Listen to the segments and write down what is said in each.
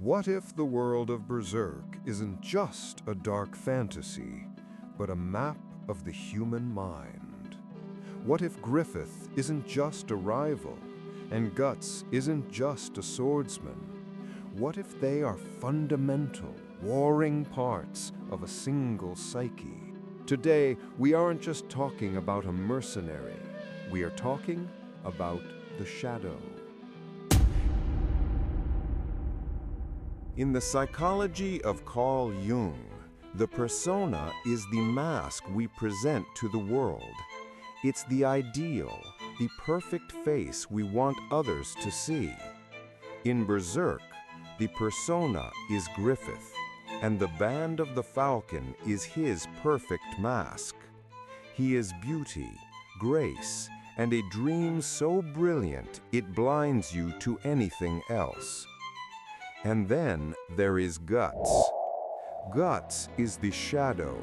What if the world of Berserk isn't just a dark fantasy, but a map of the human mind? What if Griffith isn't just a rival, and Guts isn't just a swordsman? What if they are fundamental, warring parts of a single psyche? Today, we aren't just talking about a mercenary. We are talking about the shadow. In the psychology of Carl Jung, the persona is the mask we present to the world. It's the ideal, the perfect face we want others to see. In Berserk, the persona is Griffith, and the band of the falcon is his perfect mask. He is beauty, grace, and a dream so brilliant it blinds you to anything else. And then there is Guts. Guts is the shadow.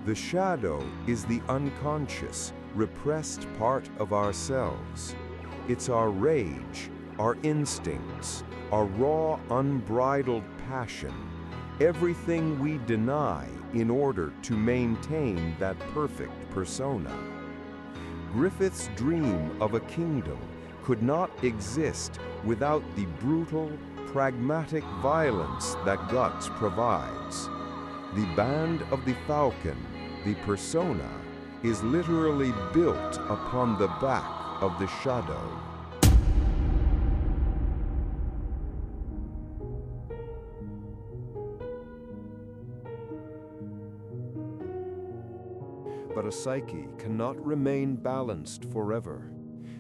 The shadow is the unconscious, repressed part of ourselves. It's our rage, our instincts, our raw, unbridled passion, everything we deny in order to maintain that perfect persona. Griffith's dream of a kingdom could not exist without the brutal, pragmatic violence that Guts provides. The band of the falcon, the persona, is literally built upon the back of the shadow. But a psyche cannot remain balanced forever.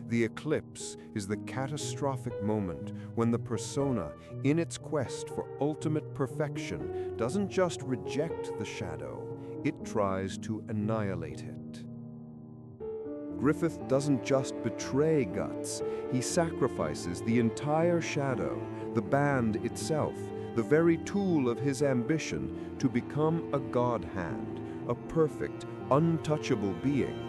The eclipse is the catastrophic moment when the persona, in its quest for ultimate perfection, doesn't just reject the shadow, it tries to annihilate it. Griffith doesn't just betray Guts, he sacrifices the entire shadow, the band itself, the very tool of his ambition, to become a god hand, a perfect, untouchable being.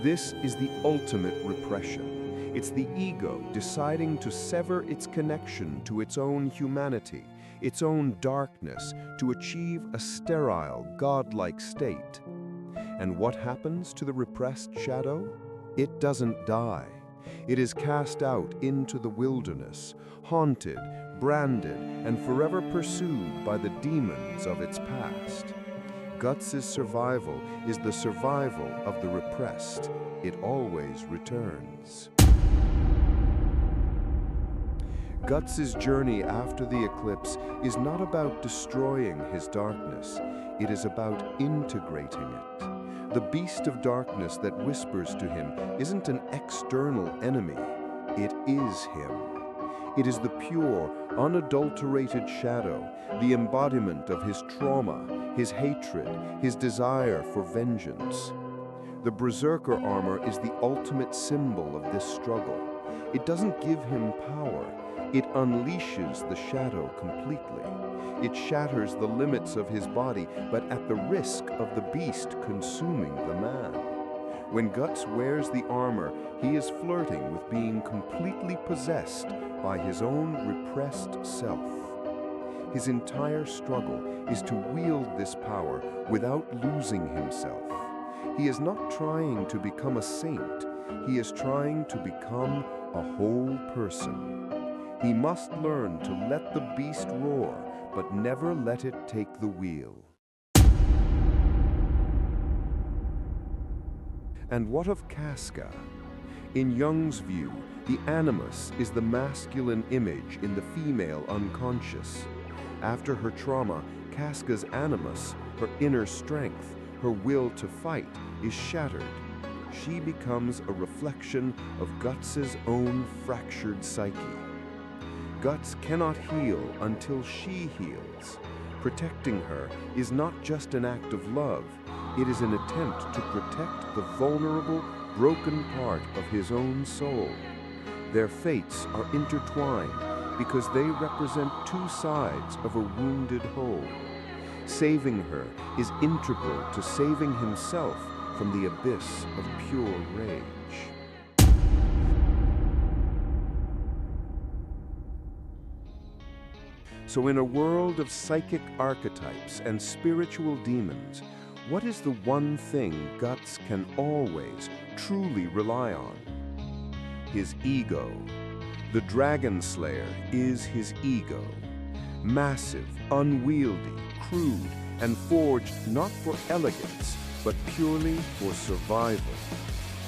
This is the ultimate repression. It's the ego deciding to sever its connection to its own humanity, its own darkness, to achieve a sterile, godlike state. And what happens to the repressed shadow? It doesn't die. It is cast out into the wilderness, haunted, branded, and forever pursued by the demons of its past. Guts' survival is the survival of the repressed. It always returns. Guts' journey after the eclipse is not about destroying his darkness. It is about integrating it. The beast of darkness that whispers to him isn't an external enemy. It is him. It is the pure, unadulterated shadow, the embodiment of his trauma, his hatred, his desire for vengeance. The Berserker Armor is the ultimate symbol of this struggle. It doesn't give him power. It unleashes the shadow completely. It shatters the limits of his body, but at the risk of the beast consuming the man. When Guts wears the armor, he is flirting with being completely possessed by his own repressed self. His entire struggle is to wield this power without losing himself. He is not trying to become a saint. He is trying to become a whole person. He must learn to let the beast roar, but never let it take the wheel. And what of Casca? In Jung's view, the animus is the masculine image in the female unconscious. After her trauma, Casca's animus, her inner strength, her will to fight, is shattered. She becomes a reflection of Guts' own fractured psyche. Guts cannot heal until she heals. Protecting her is not just an act of love, it is an attempt to protect the vulnerable, broken part of his own soul. Their fates are intertwined because they represent two sides of a wounded whole. Saving her is integral to saving himself from the abyss of pure rage. So in a world of psychic archetypes and spiritual demons, what is the one thing Guts can always, truly rely on? His ego. The Dragon Slayer is his ego. Massive, unwieldy, crude, and forged not for elegance, but purely for survival.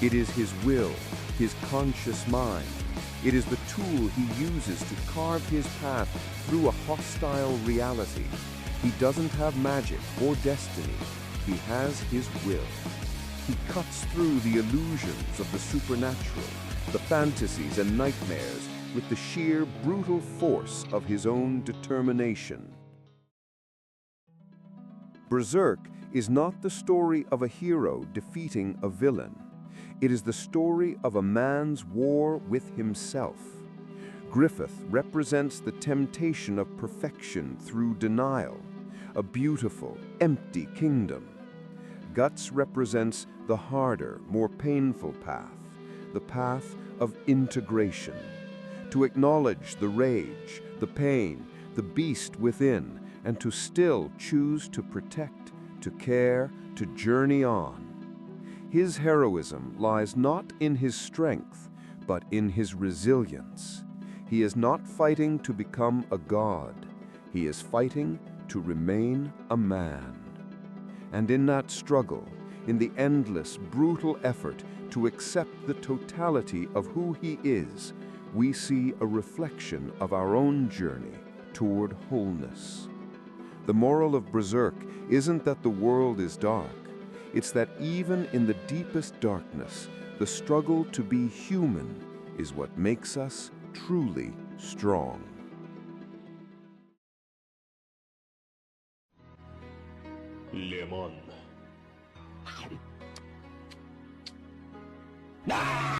It is his will, his conscious mind. It is the tool he uses to carve his path through a hostile reality. He doesn't have magic or destiny. He has his will. He cuts through the illusions of the supernatural, the fantasies and nightmares, with the sheer brutal force of his own determination. Berserk is not the story of a hero defeating a villain. It is the story of a man's war with himself. Griffith represents the temptation of perfection through denial, a beautiful, empty kingdom. Guts represents the harder, more painful path, the path of integration. To acknowledge the rage, the pain, the beast within, and to still choose to protect, to care, to journey on. His heroism lies not in his strength, but in his resilience. He is not fighting to become a god. He is fighting to remain a man. And in that struggle, in the endless, brutal effort to accept the totality of who he is, we see a reflection of our own journey toward wholeness. The moral of Berserk isn't that the world is dark. It's that even in the deepest darkness, the struggle to be human is what makes us truly strong. Lemon.